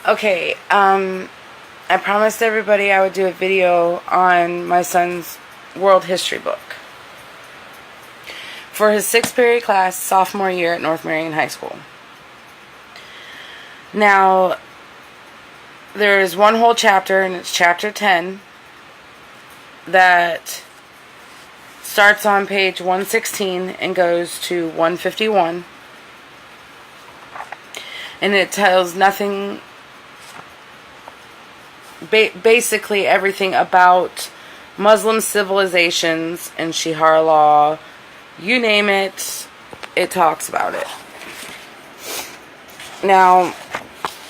Okay, I promised everybody I would do a video on my son's world history book for his 6th period class, sophomore year at North Marion High School. Now, there's one whole chapter, and it's chapter 10, that starts on page 116 and goes to 151. And it tells nothing, basically everything about Muslim civilizations and Shee-Hara Law. You name it, it talks about it. Now,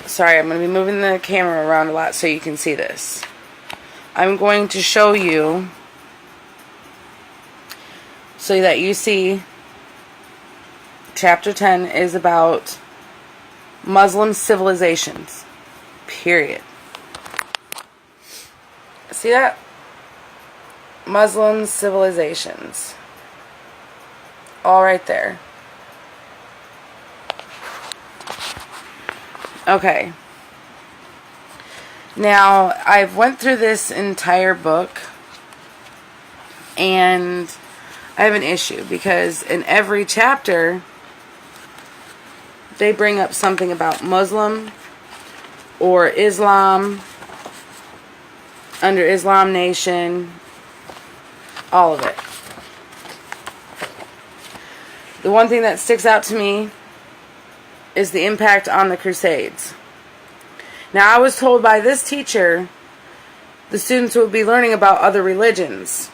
sorry, I'm going to be moving the camera around a lot so you can see this. I'm going to show you so that you see chapter 10 is about Muslim civilizations, period. See that? Muslim civilizations. All right there. Okay. Now, I've went through this entire book, and I have an issue because in every chapter they bring up something about Muslim or Islam, under Islam Nation, all of it. The one thing that sticks out to me is the impact on the Crusades. Now, I was told by this teacher the students would be learning about other religions.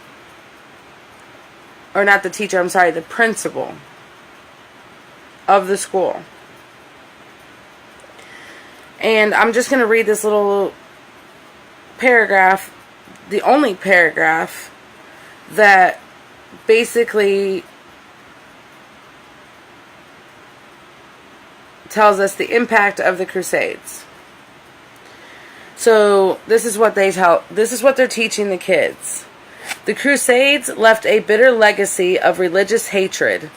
Or not the teacher, I'm sorry, the principal of the school. And I'm just going to read this little paragraph, the only paragraph that basically tells us the impact of the Crusades. So this is what they're teaching the kids. The Crusades left a bitter legacy of religious hatred.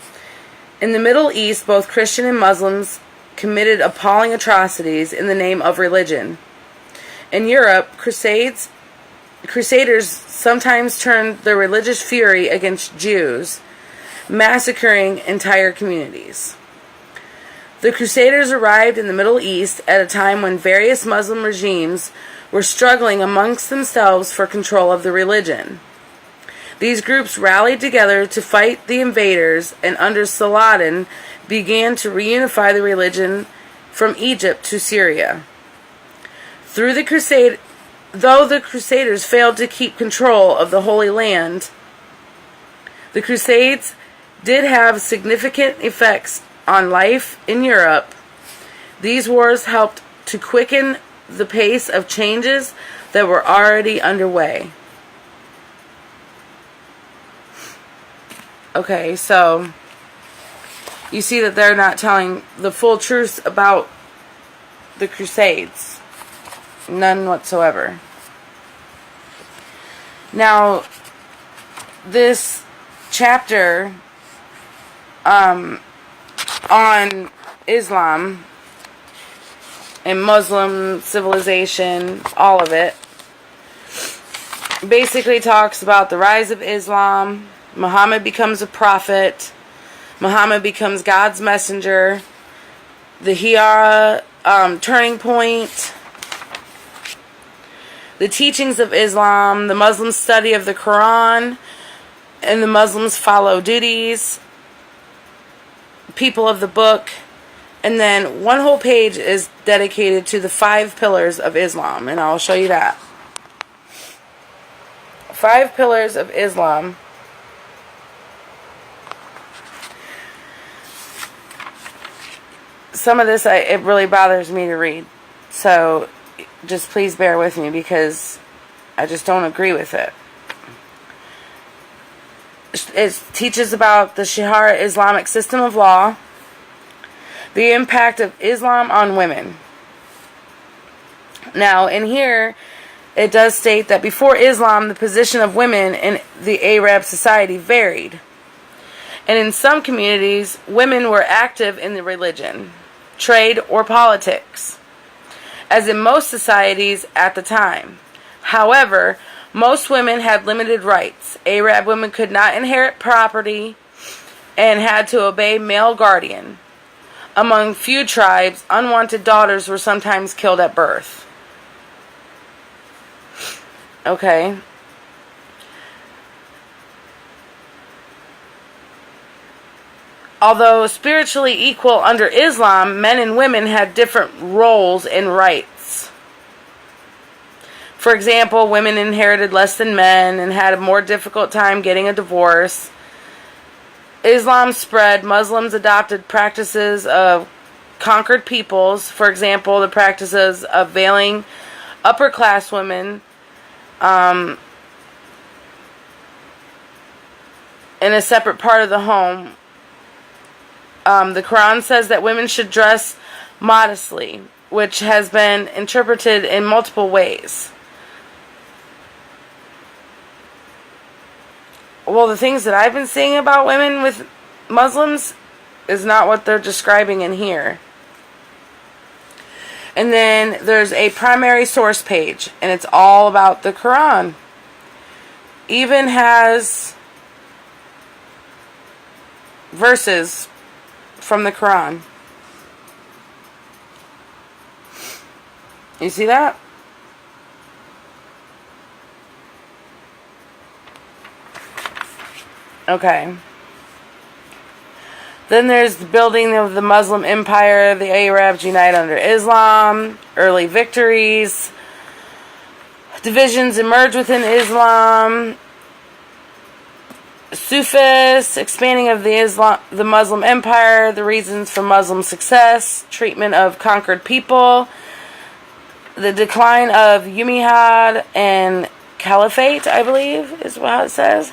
In the Middle East, both Christian and Muslims committed appalling atrocities in the name of religion. In Europe, crusaders sometimes turned their religious fury against Jews, massacring entire communities. The Crusaders arrived in the Middle East at a time when various Muslim regimes were struggling amongst themselves for control of the religion. These groups rallied together to fight the invaders, and under Saladin began to reunify the religion from Egypt to Syria. Though the Crusaders failed to keep control of the Holy Land, the Crusades did have significant effects on life in Europe. These wars helped to quicken the pace of changes that were already underway. Okay, so you see that they're not telling the full truth about the Crusades. None whatsoever. Now, this chapter on Islam and Muslim civilization, all of it, basically talks about the rise of Islam. Muhammad becomes a prophet. Muhammad becomes God's messenger. The Shee-Hara turning point. The teachings of Islam. The Muslims study of the Quran. And the Muslims follow duties. People of the book. And then one whole page is dedicated to the 5 pillars of Islam. And I'll show you that. 5 pillars of Islam. Some of this, it really bothers me to read. So, just please bear with me because I just don't agree with it. It teaches about the Shee-Hara Islamic system of law, the impact of Islam on women. Now, in here, it does state that before Islam, the position of women in the Arab society varied. And in some communities, women were active in the religion, trade, or politics. as in most societies at the time. However, most women had limited rights. Arab women could not inherit property and had to obey male guardian. Among few tribes, unwanted daughters were sometimes killed at birth. Okay. Although spiritually equal under Islam, men and women had different roles and rights. For example, women inherited less than men and had a more difficult time getting a divorce. Islam spread. Muslims adopted practices of conquered peoples. For example, the practices of veiling upper class women in a separate part of the home. The Quran says that women should dress modestly, which has been interpreted in multiple ways. Well, the things that I've been seeing about women with Muslims is not what they're describing in here. And then there's a primary source page, and it's all about the Quran. Even has verses from the Quran. You see that? Okay. Then there's the building of the Muslim Empire. The Arabs unite under Islam. Early victories. Divisions emerge within Islam. Sufis, expanding of the Muslim Empire, the reasons for Muslim success, treatment of conquered people, the decline of Umayyad and Caliphate, I believe, is what it says.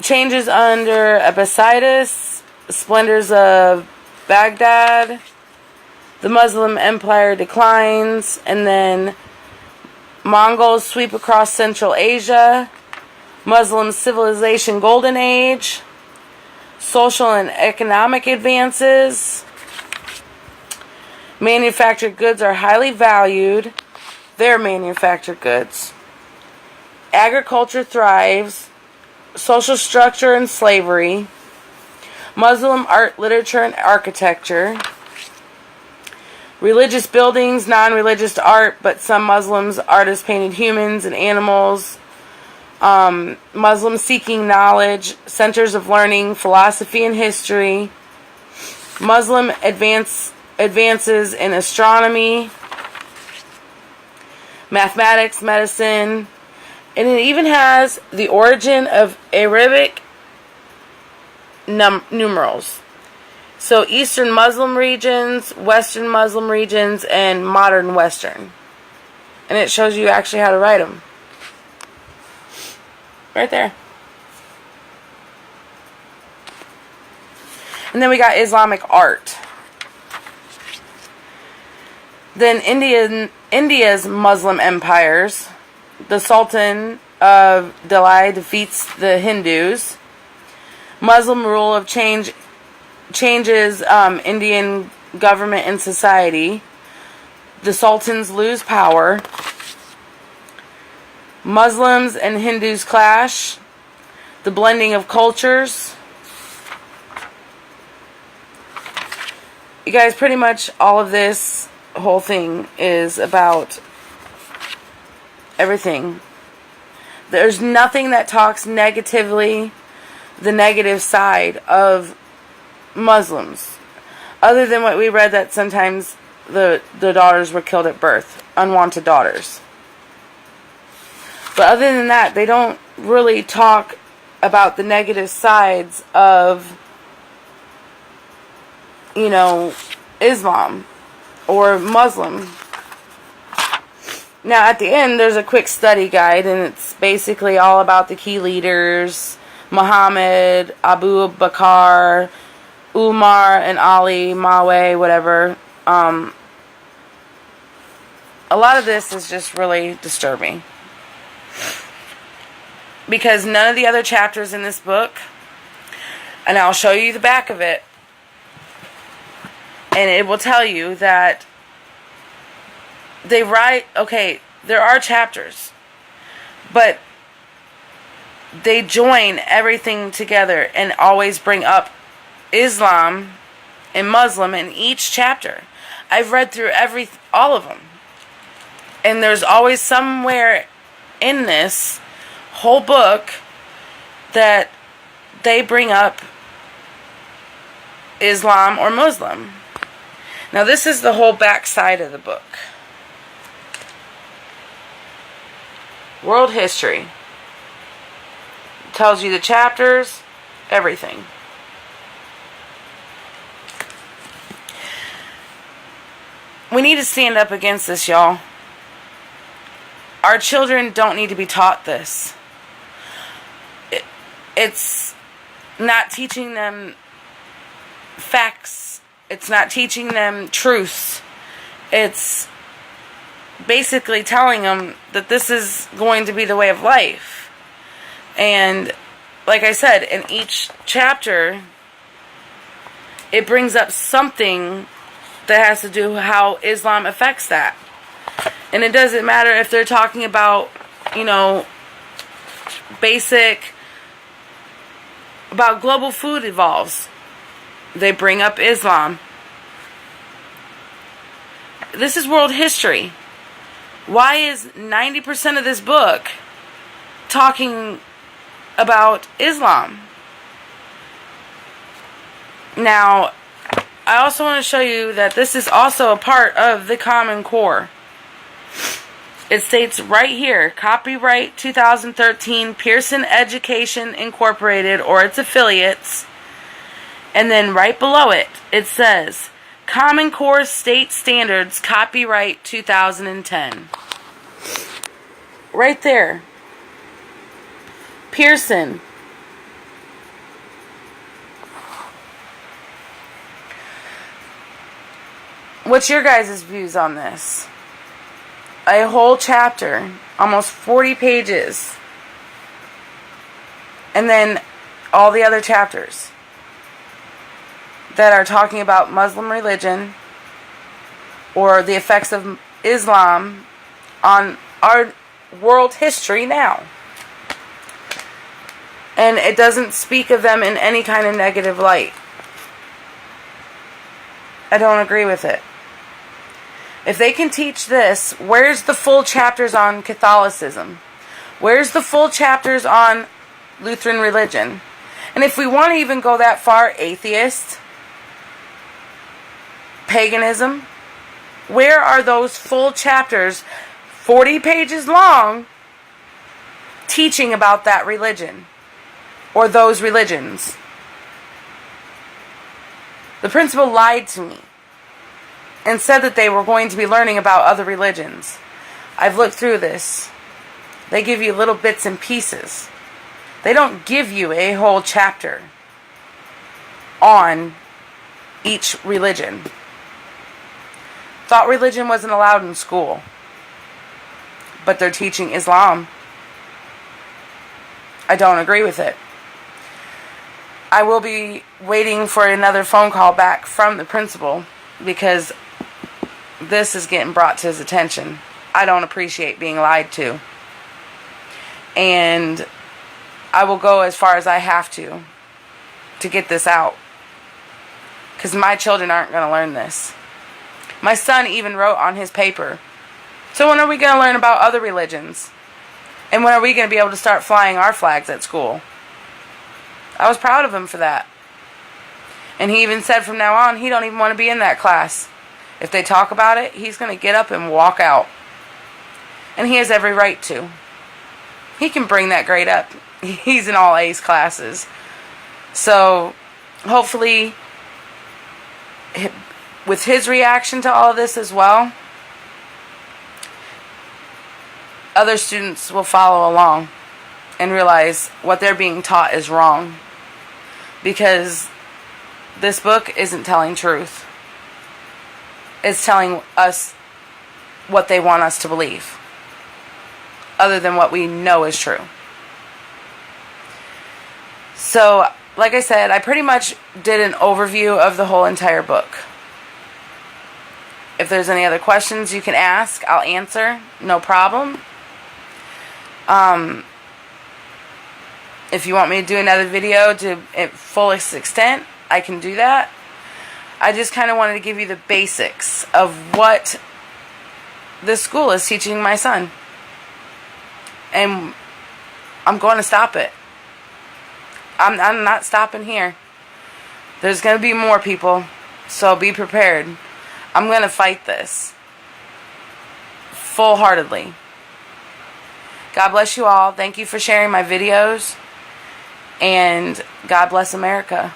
Changes under Abbasides, splendors of Baghdad, the Muslim Empire declines, and then Mongols sweep across Central Asia, Muslim civilization golden age, social and economic advances, manufactured goods are highly valued, their manufactured goods, agriculture thrives, social structure and slavery, Muslim art, literature, and architecture, religious buildings, non-religious art, but some Muslims artists painted humans and animals, Muslims seeking knowledge, centers of learning, philosophy and history, Muslim advances in astronomy, mathematics, medicine, and it even has the origin of Ay-ribbick numerals. So Eastern Muslim regions, Western Muslim regions, and modern Western. And it shows you actually how to write them. Right there. And then we got Islamic art. Then India's Muslim empires. The Sultan of Delhi defeats the Hindus. Muslim rule of changes Indian government and society. The Sultans lose power. Muslims and Hindus clash. The blending of cultures. You guys, pretty much all of this whole thing is about everything. There's nothing that talks negatively, the negative side of Muslims, other than what we read, that sometimes the daughters were killed at birth, unwanted daughters. But other than that, they don't really talk about the negative sides of, you know, Islam or Muslim. Now, at the end, there's a quick study guide, and it's basically all about the key leaders, Muhammad, Abu Bakr, Umar, and Ali, Maweh, whatever. A lot of this is just really disturbing. Because none of the other chapters in this book, and I'll show you the back of it, and it will tell you that they write, okay, there are chapters, but they join everything together and always bring up Islam and Muslim in each chapter. I've read through all of them. And there's always somewhere in this whole book that they bring up Islam or Muslim. Now this is the whole back side of the book. World history. Tells you the chapters, everything. We need to stand up against this, y'all. Our children don't need to be taught this. It's not teaching them facts. It's not teaching them truth. It's basically telling them that this is going to be the way of life. And like I said, in each chapter, it brings up something that has to do with how Islam affects that. And it doesn't matter if they're talking about, about global food evolves. They bring up Islam. This is world history. Why is 90% of this book talking about Islam? Now, I also want to show you that this is also a part of the Common Core. It states right here, copyright 2013 Pearson Education Incorporated or its affiliates. And then right below it, it says, Common Core State Standards, copyright 2010. Right there. Pearson. What's your guys' views on this? A whole chapter, almost 40 pages. And then all the other chapters that are talking about Muslim religion or the effects of Islam on our world history now. And it doesn't speak of them in any kind of negative light. I don't agree with it. If they can teach this, where's the full chapters on Catholicism? Where's the full chapters on Lutheran religion? And if we want to even go that far, atheist, paganism, where are those full chapters, 40 pages long, teaching about that religion or those religions? The principal lied to me and said that they were going to be learning about other religions. I've looked through this. They give you little bits and pieces. They don't give you a whole chapter on each religion. Thought religion wasn't allowed in school, but they're teaching Islam. I don't agree with it. I will be waiting for another phone call back from the principal because this is getting brought to his attention. I don't appreciate being lied to. And I will go as far as I have to get this out. Because my children aren't going to learn this. My son even wrote on his paper, so when are we going to learn about other religions? And when are we going to be able to start flying our flags at school? I was proud of him for that. And he even said from now on, he don't even want to be in that class. If they talk about it, he's going to get up and walk out. And he has every right to. He can bring that grade up. He's in all A's classes. So, hopefully, with his reaction to all of this as well, other students will follow along and realize what they're being taught is wrong. Because this book isn't telling truth. It's telling us what they want us to believe, other than what we know is true. So, like I said, I pretty much did an overview of the whole entire book. If there's any other questions you can ask, I'll answer. No problem. If you want me to do another video to its fullest extent, I can do that. I just kind of wanted to give you the basics of what this school is teaching my son. And I'm going to stop it. I'm not stopping here. There's going to be more people, so be prepared. I'm going to fight this full-heartedly. God bless you all. Thank you for sharing my videos. And God bless America.